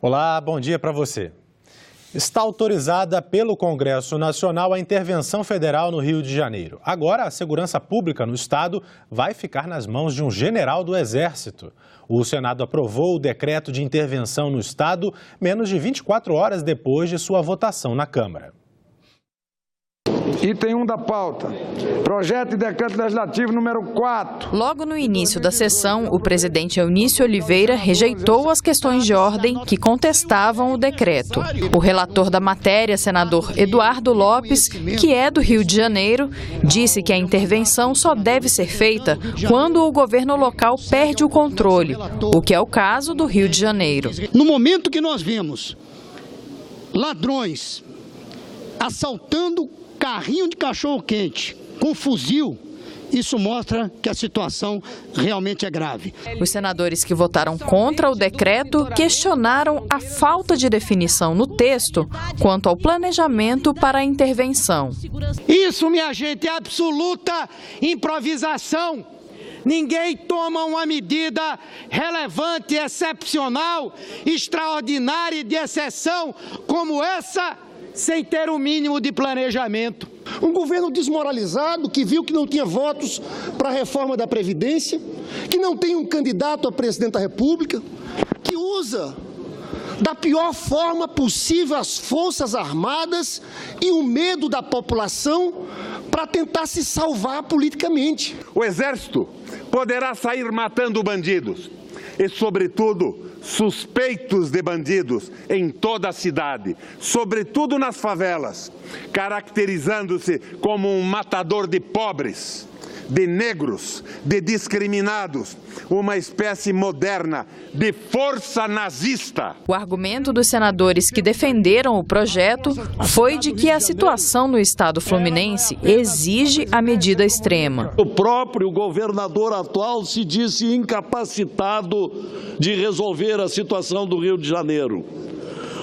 Olá, bom dia para você. Está autorizada pelo Congresso Nacional a intervenção federal no Rio de Janeiro. Agora, a segurança pública no estado vai ficar nas mãos de um general do Exército. O Senado aprovou o decreto de intervenção no estado menos de 24 horas depois de sua votação na Câmara. Item 1 da pauta, projeto de decreto legislativo número 4. Logo no início da sessão, o presidente Eunício Oliveira rejeitou as questões de ordem que contestavam o decreto. O relator da matéria, senador Eduardo Lopes, que é do Rio de Janeiro, disse que a intervenção só deve ser feita quando o governo local perde o controle, o que é o caso do Rio de Janeiro. No momento que nós vemos ladrões assaltando carrinho de cachorro-quente com fuzil, isso mostra que a situação realmente é grave. Os senadores que votaram contra o decreto questionaram a falta de definição no texto quanto ao planejamento para a intervenção. Isso, minha gente, é absoluta improvisação. Ninguém toma uma medida relevante, excepcional, extraordinária e de exceção como essa sem ter o mínimo de planejamento. Um governo desmoralizado, que viu que não tinha votos para a reforma da Previdência, que não tem um candidato a presidente da República, que usa da pior forma possível as Forças Armadas e o medo da população para tentar se salvar politicamente. O Exército poderá sair matando bandidos e, sobretudo, suspeitos de bandidos em toda a cidade, sobretudo nas favelas, caracterizando-se como um matador de pobres, de negros, de discriminados, uma espécie moderna de força nazista. O argumento dos senadores que defenderam o projeto foi de que a situação no estado fluminense exige a medida extrema. O próprio governador atual se disse incapacitado de resolver a situação do Rio de Janeiro.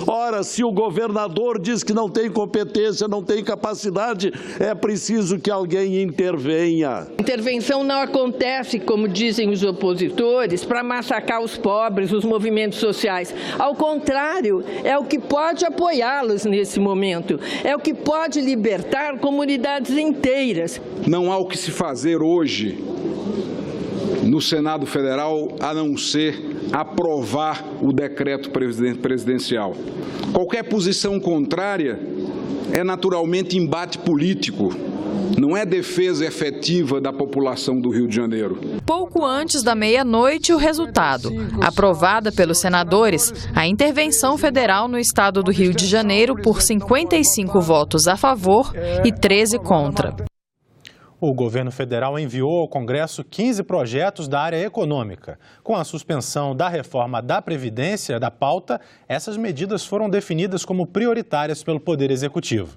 Ora, se o governador diz que não tem competência, não tem capacidade, é preciso que alguém intervenha. A intervenção não acontece, como dizem os opositores, para massacrar os pobres, os movimentos sociais. Ao contrário, é o que pode apoiá-los nesse momento. É o que pode libertar comunidades inteiras. Não há o que se fazer hoje no Senado Federal a não ser aprovar o decreto presidencial. Qualquer posição contrária é naturalmente embate político, não é defesa efetiva da população do Rio de Janeiro. Pouco antes da meia-noite, o resultado. Aprovada pelos senadores, a intervenção federal no estado do Rio de Janeiro por 55 votos a favor e 13 contra. O governo federal enviou ao Congresso 15 projetos da área econômica. Com a suspensão da reforma da Previdência da pauta, essas medidas foram definidas como prioritárias pelo Poder Executivo.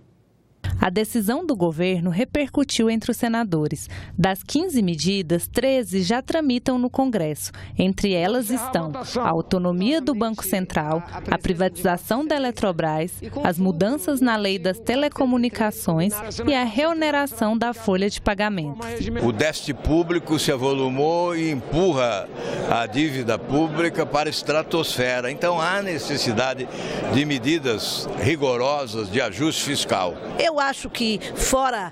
A decisão do governo repercutiu entre os senadores. Das 15 medidas, 13 já tramitam no Congresso. Entre elas estão a autonomia do Banco Central, a privatização da Eletrobras, as mudanças na lei das telecomunicações e a reoneração da folha de pagamento. O déficit público se avolumou e empurra a dívida pública para a estratosfera. Então há necessidade de medidas rigorosas de ajuste fiscal. Eu acho que, fora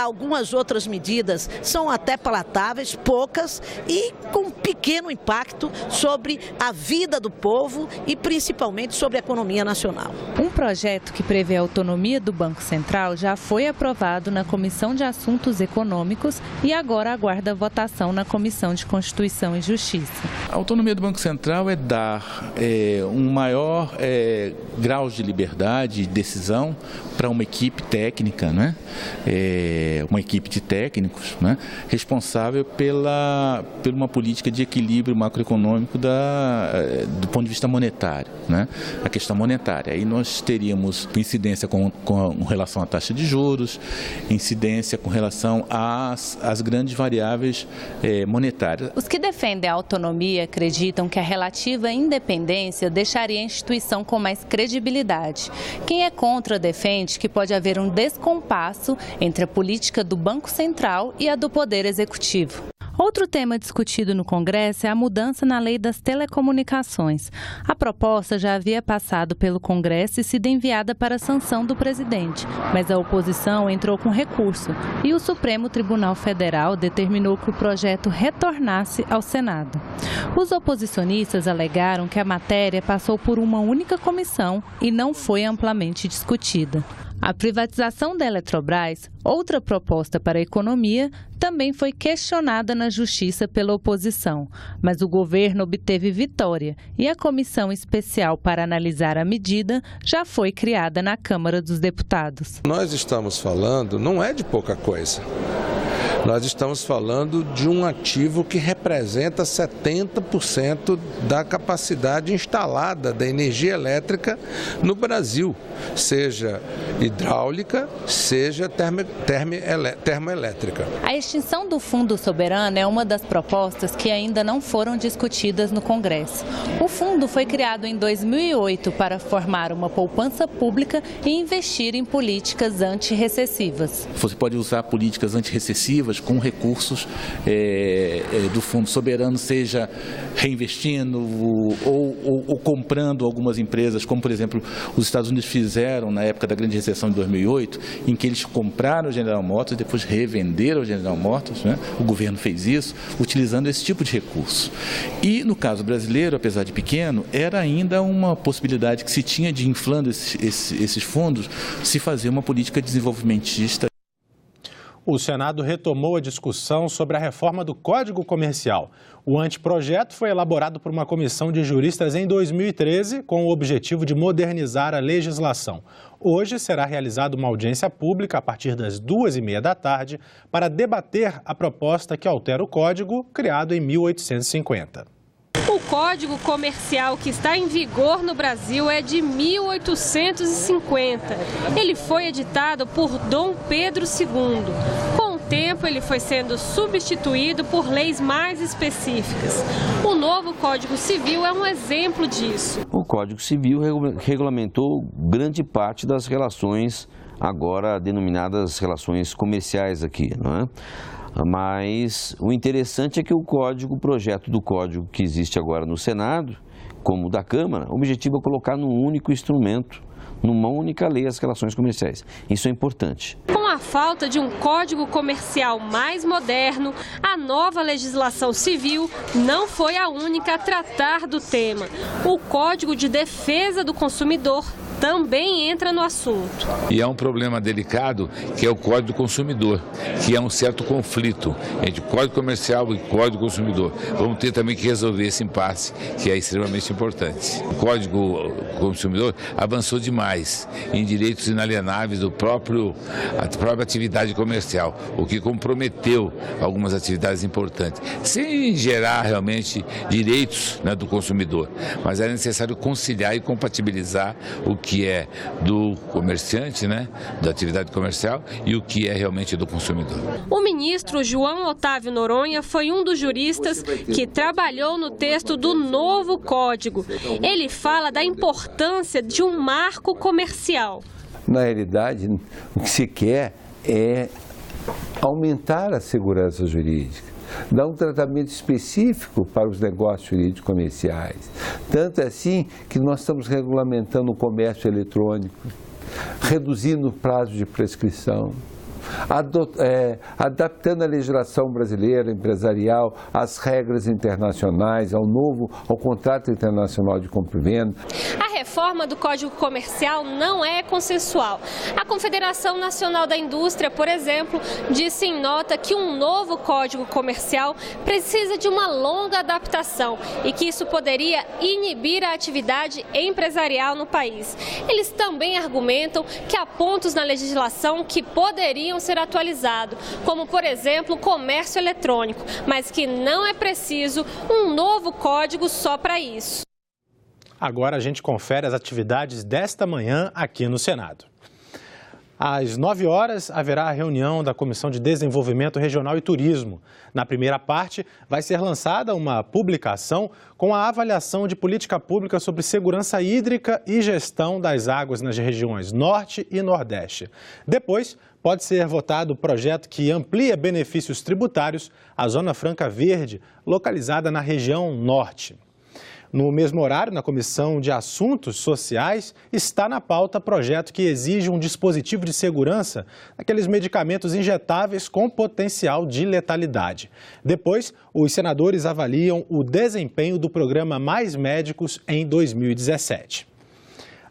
algumas outras medidas, são até palatáveis, poucas e com pequeno impacto sobre a vida do povo e principalmente sobre a economia nacional. Um projeto que prevê a autonomia do Banco Central já foi aprovado na Comissão de Assuntos Econômicos e agora aguarda votação na Comissão de Constituição e Justiça. A autonomia do Banco Central é dar um maior grau de liberdade e decisão para uma equipe técnica, né? Uma equipe de técnicos, né? Responsável por uma política de equilíbrio macroeconômico do ponto de vista monetário, né? A questão monetária. Aí nós teríamos incidência com relação à taxa de juros, incidência com relação às grandes variáveis monetárias. Os que defendem a autonomia acreditam que a relativa independência deixaria a instituição com mais credibilidade. Quem é contra defende que pode haver um descompasso entre a política do Banco Central e a do Poder Executivo. Outro tema discutido no Congresso é a mudança na lei das telecomunicações. A proposta já havia passado pelo Congresso e sido enviada para a sanção do presidente, mas a oposição entrou com recurso e o Supremo Tribunal Federal determinou que o projeto retornasse ao Senado. Os oposicionistas alegaram que a matéria passou por uma única comissão e não foi amplamente discutida. A privatização da Eletrobras, outra proposta para a economia, também foi questionada na Justiça pela oposição, mas o governo obteve vitória e a comissão especial para analisar a medida já foi criada na Câmara dos Deputados. Nós estamos falando, não é de pouca coisa. Nós estamos falando de um ativo que representa 70% da capacidade instalada da energia elétrica no Brasil, seja hidráulica, seja termoelétrica. A extinção do Fundo Soberano é uma das propostas que ainda não foram discutidas no Congresso. O fundo foi criado em 2008 para formar uma poupança pública e investir em políticas antirrecessivas. Você pode usar políticas antirrecessivas com recursos do Fundo Soberano, seja reinvestindo ou comprando algumas empresas, como, por exemplo, os Estados Unidos fizeram na época da grande recessão de 2008, em que eles compraram o General Motors e depois revenderam o General Motors, né? O governo fez isso utilizando esse tipo de recurso. E, no caso brasileiro, apesar de pequeno, era ainda uma possibilidade que se tinha de, inflando esses fundos, se fazer uma política desenvolvimentista. O Senado retomou a discussão sobre a reforma do Código Comercial. O anteprojeto foi elaborado por uma comissão de juristas em 2013 com o objetivo de modernizar a legislação. Hoje será realizada uma audiência pública a partir das 2h30 da tarde para debater a proposta que altera o Código criado em 1850. O Código Comercial que está em vigor no Brasil é de 1850. Ele foi editado por Dom Pedro II. Com o tempo, ele foi sendo substituído por leis mais específicas. O novo Código Civil é um exemplo disso. O Código Civil regulamentou grande parte das relações, agora denominadas relações comerciais aqui, não é? Mas o interessante é que o projeto do código que existe agora no Senado, como o da Câmara, o objetivo é colocar num único instrumento, numa única lei, as relações comerciais. Isso é importante. Com a falta de um código comercial mais moderno, a nova legislação civil não foi a única a tratar do tema. O Código de Defesa do Consumidor também entra no assunto. E há um problema delicado, que é o Código do Consumidor, que é um certo conflito entre Código Comercial e Código do Consumidor. Vamos ter também que resolver esse impasse, que é extremamente importante. O Código do Consumidor avançou demais em direitos inalienáveis da própria atividade comercial, o que comprometeu algumas atividades importantes, sem gerar realmente direitos, né, do consumidor. Mas era necessário conciliar e compatibilizar o que é do comerciante, né, da atividade comercial, e o que é realmente do consumidor. O ministro João Otávio Noronha foi um dos juristas que trabalhou no texto do novo código. Ele fala da importância de um marco comercial. Na realidade, o que se quer é aumentar a segurança jurídica, dar um tratamento específico para os negócios jurídicos comerciais. Tanto é assim que nós estamos regulamentando o comércio eletrônico, reduzindo o prazo de prescrição, adaptando a legislação brasileira empresarial às regras internacionais, ao contrato internacional de compra e venda. A reforma do Código Comercial não é consensual. A Confederação Nacional da Indústria, por exemplo, disse em nota que um novo Código Comercial precisa de uma longa adaptação e que isso poderia inibir a atividade empresarial no país. Eles também argumentam que há pontos na legislação que poderiam ser atualizados, como, por exemplo, o comércio eletrônico, mas que não é preciso um novo código só para isso. Agora a gente confere as atividades desta manhã aqui no Senado. Às 9 horas, haverá a reunião da Comissão de Desenvolvimento Regional e Turismo. Na primeira parte, vai ser lançada uma publicação com a avaliação de política pública sobre segurança hídrica e gestão das águas nas regiões Norte e Nordeste. Depois, pode ser votado o projeto que amplia benefícios tributários à Zona Franca Verde, localizada na região Norte. No mesmo horário, na Comissão de Assuntos Sociais, está na pauta projeto que exige um dispositivo de segurança naqueles medicamentos injetáveis com potencial de letalidade. Depois, os senadores avaliam o desempenho do programa Mais Médicos em 2017.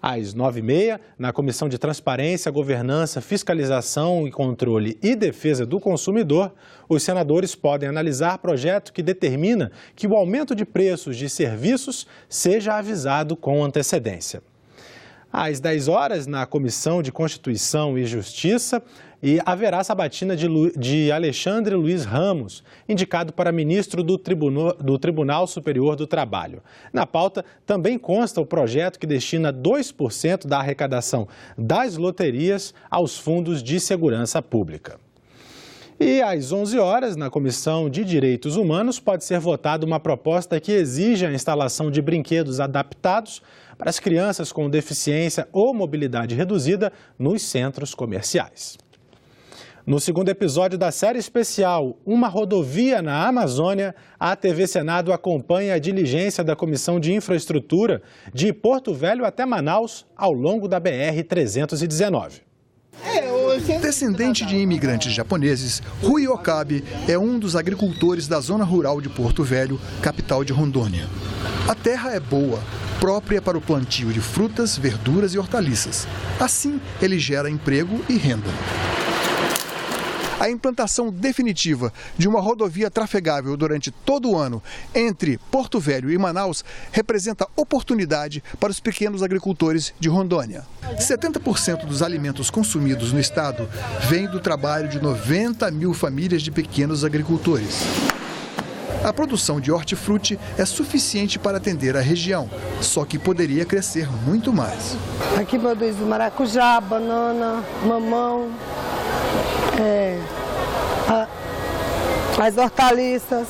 Às 9h30, na Comissão de Transparência, Governança, Fiscalização e Controle e Defesa do Consumidor, os senadores podem analisar projeto que determina que o aumento de preços de serviços seja avisado com antecedência. Às 10 horas, na Comissão de Constituição e Justiça, haverá sabatina de Alexandre Luiz Ramos, indicado para ministro do Tribunal Superior do Trabalho. Na pauta também consta o projeto que destina 2% da arrecadação das loterias aos fundos de segurança pública. E às 11 horas, na Comissão de Direitos Humanos, pode ser votada uma proposta que exige a instalação de brinquedos adaptados para as crianças com deficiência ou mobilidade reduzida nos centros comerciais. No segundo episódio da série especial Uma Rodovia na Amazônia, a TV Senado acompanha a diligência da Comissão de Infraestrutura de Porto Velho até Manaus ao longo da BR-319. Descendente de imigrantes japoneses, Rui Okabe é um dos agricultores da zona rural de Porto Velho, capital de Rondônia. A terra é boa, própria para o plantio de frutas, verduras e hortaliças. Assim, ele gera emprego e renda. A implantação definitiva de uma rodovia trafegável durante todo o ano entre Porto Velho e Manaus representa oportunidade para os pequenos agricultores de Rondônia. 70% dos alimentos consumidos no estado vêm do trabalho de 90 mil famílias de pequenos agricultores. A produção de hortifruti é suficiente para atender a região, só que poderia crescer muito mais. Aqui produz maracujá, banana, mamão, as hortaliças.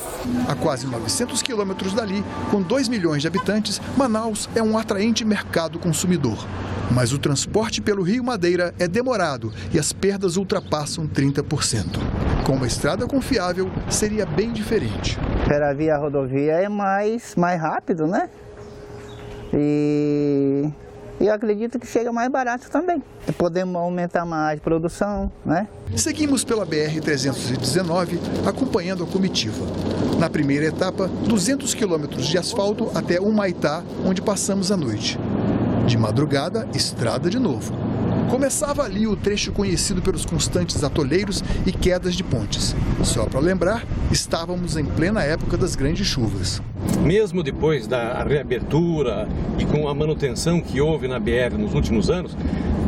A quase 900 quilômetros dali, com 2 milhões de habitantes, Manaus é um atraente mercado consumidor. Mas o transporte pelo Rio Madeira é demorado e as perdas ultrapassam 30%. Com uma estrada confiável, seria bem diferente. Pela via rodovia é mais rápido, né? E eu acredito que chega mais barato também. Podemos aumentar mais a produção, né? Seguimos pela BR-319, acompanhando a comitiva. Na primeira etapa, 200 quilômetros de asfalto até Humaitá, onde passamos a noite. De madrugada, estrada de novo. Começava ali o trecho conhecido pelos constantes atoleiros e quedas de pontes. Só para lembrar, estávamos em plena época das grandes chuvas. Mesmo depois da reabertura e com a manutenção que houve na BR nos últimos anos,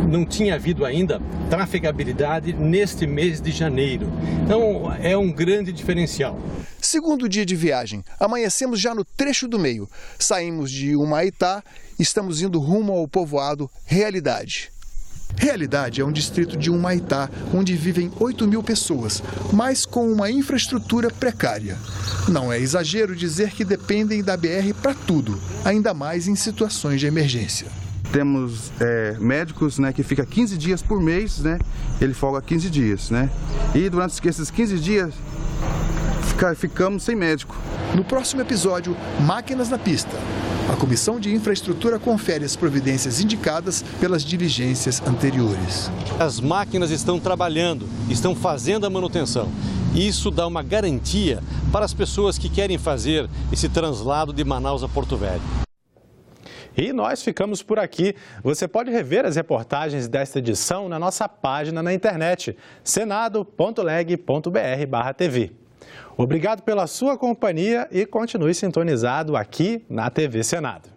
não tinha havido ainda trafegabilidade neste mês de janeiro. Então, é um grande diferencial. Segundo dia de viagem, amanhecemos já no trecho do meio. Saímos de Humaitá e estamos indo rumo ao povoado Realidade. Realidade é um distrito de Humaitá, onde vivem 8 mil pessoas, mas com uma infraestrutura precária. Não é exagero dizer que dependem da BR para tudo, ainda mais em situações de emergência. Temos médicos, né, que fica 15 dias por mês, né, ele folga 15 dias. Né, e durante esses 15 dias ficamos sem médico. No próximo episódio, Máquinas na Pista. A Comissão de Infraestrutura confere as providências indicadas pelas diligências anteriores. As máquinas estão trabalhando, estão fazendo a manutenção. Isso dá uma garantia para as pessoas que querem fazer esse translado de Manaus a Porto Velho. E nós ficamos por aqui. Você pode rever as reportagens desta edição na nossa página na internet, senado.leg.br/tv. Obrigado pela sua companhia e continue sintonizado aqui na TV Senado.